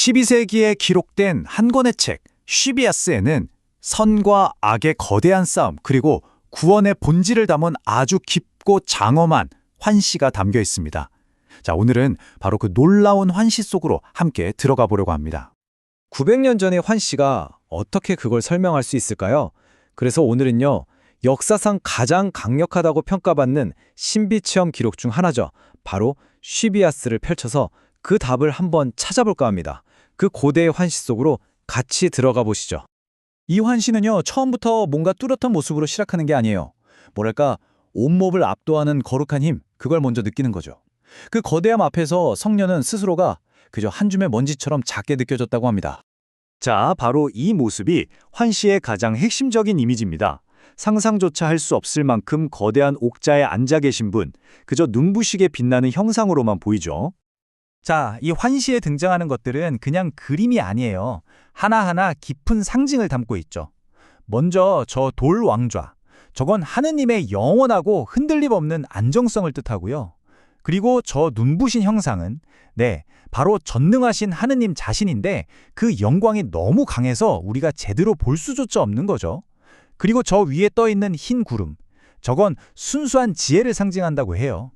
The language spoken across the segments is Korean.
12세기에 기록된 한 권의 책, 쉬비아스에는 선과 악의 거대한 싸움, 그리고 구원의 본질을 담은 아주 깊고 장엄한 환시가 담겨 있습니다. 자, 오늘은 바로 그 놀라운 환시 속으로 함께 들어가 보려고 합니다. 900년 전의 환시가 어떻게 그걸 설명할 수 있을까요? 그래서 오늘은요, 역사상 가장 강력하다고 평가받는 신비체험 기록 중 하나죠. 바로 쉬비아스를 펼쳐서 그 답을 한번 찾아볼까 합니다. 그 고대의 환시 속으로 같이 들어가 보시죠. 이 환시는요, 처음부터 뭔가 뚜렷한 모습으로 시작하는 게 아니에요. 뭐랄까, 온몸을 압도하는 거룩한 힘, 그걸 먼저 느끼는 거죠. 그 거대함 앞에서 성녀는 스스로가 그저 한 줌의 먼지처럼 작게 느껴졌다고 합니다. 자, 바로 이 모습이 환시의 가장 핵심적인 이미지입니다. 상상조차 할 수 없을 만큼 거대한 옥자에 앉아 계신 분, 그저 눈부시게 빛나는 형상으로만 보이죠. 자, 이 환시에 등장하는 것들은 그냥 그림이 아니에요. 하나하나 깊은 상징을 담고 있죠. 먼저 저 돌 왕좌, 저건 하느님의 영원하고 흔들림 없는 안정성을 뜻하고요. 그리고 저 눈부신 형상은 바로 전능하신 하느님 자신인데 그 영광이 너무 강해서 우리가 제대로 볼 수조차 없는 거죠. 그리고 저 위에 떠 있는 흰 구름, 저건 순수한 지혜를 상징한다고 해요.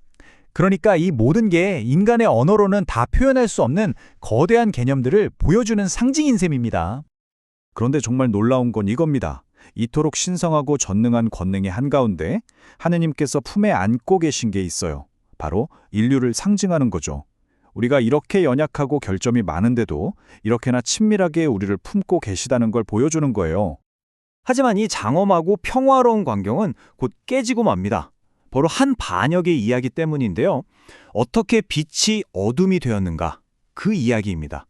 그러니까 이 모든 게 인간의 언어로는 다 표현할 수 없는 거대한 개념들을 보여주는 상징인 셈입니다. 그런데 정말 놀라운 건 이겁니다. 이토록 신성하고 전능한 권능의 한가운데 하느님께서 품에 안고 계신 게 있어요. 바로 인류를 상징하는 거죠. 우리가 이렇게 연약하고 결점이 많은데도 이렇게나 친밀하게 우리를 품고 계시다는 걸 보여주는 거예요. 하지만 이 장엄하고 평화로운 광경은 곧 깨지고 맙니다. 바로 한 반역의 이야기 때문인데요. 어떻게 빛이 어둠이 되었는가? 그 이야기입니다.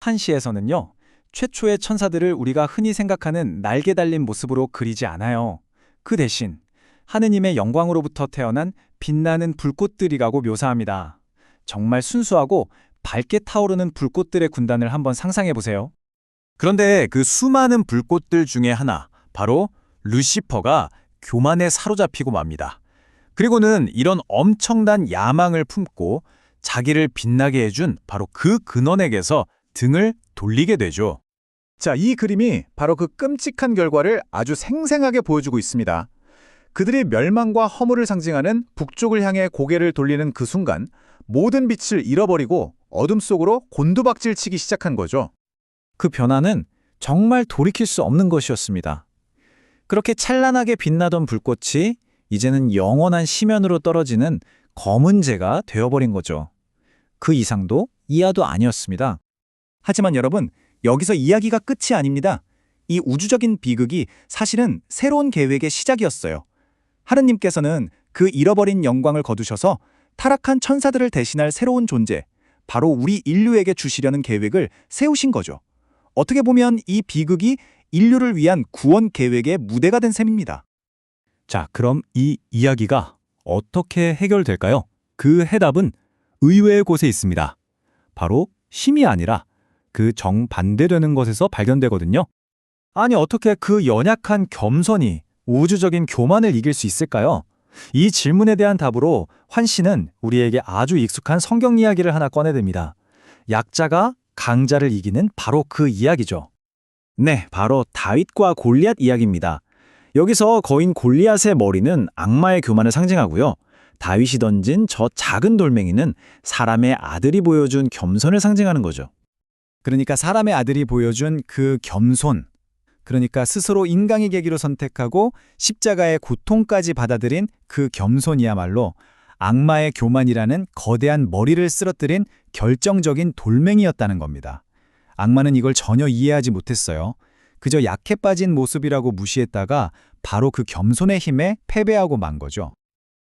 한시에서는요, 최초의 천사들을 우리가 흔히 생각하는 날개 달린 모습으로 그리지 않아요. 그 대신 하느님의 영광으로부터 태어난 빛나는 불꽃들이라고 묘사합니다. 정말 순수하고 밝게 타오르는 불꽃들의 군단을 한번 상상해 보세요. 그런데 그 수많은 불꽃들 중에 하나, 바로 루시퍼가 교만에 사로잡히고 맙니다. 그리고는 이런 엄청난 야망을 품고 자기를 빛나게 해준 바로 그 근원에게서 등을 돌리게 되죠. 자, 이 그림이 바로 그 끔찍한 결과를 아주 생생하게 보여주고 있습니다. 그들이 멸망과 허물을 상징하는 북쪽을 향해 고개를 돌리는 그 순간 모든 빛을 잃어버리고 어둠 속으로 곤두박질 치기 시작한 거죠. 그 변화는 정말 돌이킬 수 없는 것이었습니다. 그렇게 찬란하게 빛나던 불꽃이 이제는 영원한 심연으로 떨어지는 검은 재가 되어버린 거죠. 그 이상도 이하도 아니었습니다. 하지만 여러분, 여기서 이야기가 끝이 아닙니다. 이 우주적인 비극이 사실은 새로운 계획의 시작이었어요. 하느님께서는 그 잃어버린 영광을 거두셔서 타락한 천사들을 대신할 새로운 존재, 바로 우리 인류에게 주시려는 계획을 세우신 거죠. 어떻게 보면 이 비극이 인류를 위한 구원 계획의 무대가 된 셈입니다. 자, 그럼 이 이야기가 어떻게 해결될까요? 그 해답은 의외의 곳에 있습니다. 바로 힘이 아니라 그 정반대되는 것에서 발견되거든요. 아니, 어떻게 그 연약한 겸손이 우주적인 교만을 이길 수 있을까요? 이 질문에 대한 답으로 환시는 우리에게 아주 익숙한 성경 이야기를 하나 꺼내듭니다. 약자가 강자를 이기는 바로 그 이야기죠. 네, 바로 다윗과 골리앗 이야기입니다. 여기서 거인 골리앗의 머리는 악마의 교만을 상징하고요. 다윗이 던진 저 작은 돌멩이는 사람의 아들이 보여준 겸손을 상징하는 거죠. 그러니까 사람의 아들이 보여준 그 겸손, 그러니까 스스로 인간의 계기로 선택하고 십자가의 고통까지 받아들인 그 겸손이야말로 악마의 교만이라는 거대한 머리를 쓰러뜨린 결정적인 돌멩이였다는 겁니다. 악마는 이걸 전혀 이해하지 못했어요. 그저 약해 빠진 모습이라고 무시했다가 바로 그 겸손의 힘에 패배하고 만 거죠.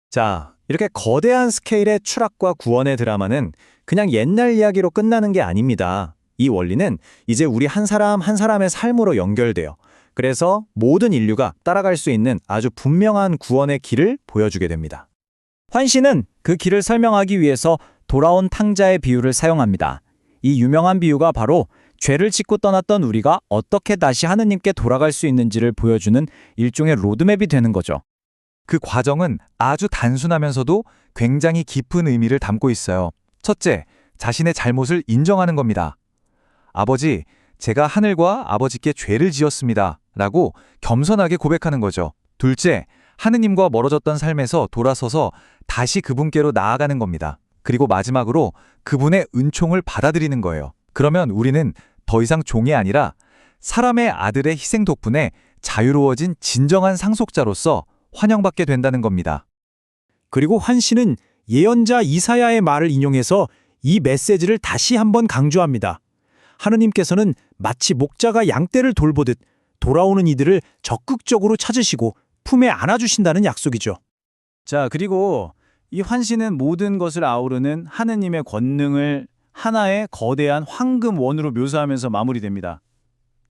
자, 이렇게 거대한 스케일의 추락과 구원의 드라마는 그냥 옛날 이야기로 끝나는 게 아닙니다. 이 원리는 이제 우리 한 사람 한 사람의 삶으로 연결돼요. 그래서 모든 인류가 따라갈 수 있는 아주 분명한 구원의 길을 보여주게 됩니다. 환시는 그 길을 설명하기 위해서 돌아온 탕자의 비유를 사용합니다. 이 유명한 비유가 바로 죄를 짓고 떠났던 우리가 어떻게 다시 하느님께 돌아갈 수 있는지를 보여주는 일종의 로드맵이 되는 거죠. 그 과정은 아주 단순하면서도 굉장히 깊은 의미를 담고 있어요. 첫째, 자신의 잘못을 인정하는 겁니다. 아버지, 제가 하늘과 아버지께 죄를 지었습니다. 라고 겸손하게 고백하는 거죠. 둘째, 하느님과 멀어졌던 삶에서 돌아서서 다시 그분께로 나아가는 겁니다. 그리고 마지막으로 그분의 은총을 받아들이는 거예요. 그러면 우리는 더 이상 종이 아니라 사람의 아들의 희생 덕분에 자유로워진 진정한 상속자로서 환영받게 된다는 겁니다. 그리고 환 씨는 예언자 이사야의 말을 인용해서 이 메시지를 다시 한번 강조합니다. 하느님께서는 마치 목자가 양떼를 돌보듯 돌아오는 이들을 적극적으로 찾으시고 품에 안아주신다는 약속이죠. 자, 그리고 이 환시는 모든 것을 아우르는 하느님의 권능을 하나의 거대한 황금원으로 묘사하면서 마무리됩니다.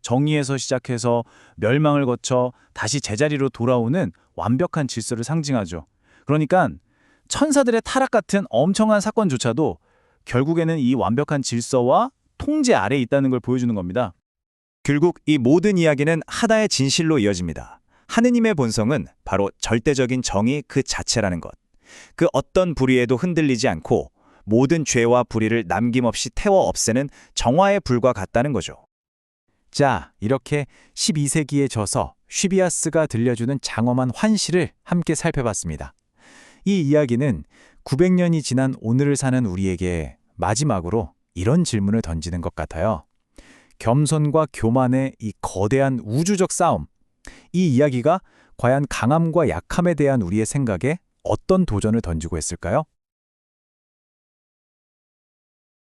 정의에서 시작해서 멸망을 거쳐 다시 제자리로 돌아오는 완벽한 질서를 상징하죠. 그러니까 천사들의 타락 같은 엄청난 사건조차도 결국에는 이 완벽한 질서와 통제 아래에 있다는 걸 보여주는 겁니다. 결국 이 모든 이야기는 하나의 진실로 이어집니다. 하느님의 본성은 바로 절대적인 정의 그 자체라는 것. 그 어떤 불의에도 흔들리지 않고 모든 죄와 불의를 남김없이 태워 없애는 정화의 불과 같다는 거죠. 자, 이렇게 12세기의 저서 쉬비아스가 들려주는 장엄한 환시를 함께 살펴봤습니다. 이 이야기는 900년이 지난 오늘을 사는 우리에게 마지막으로 이런 질문을 던지는 것 같아요. 겸손과 교만의 이 거대한 우주적 싸움, 이 이야기가 과연 강함과 약함에 대한 우리의 생각에 어떤 도전을 던지고 있을까요?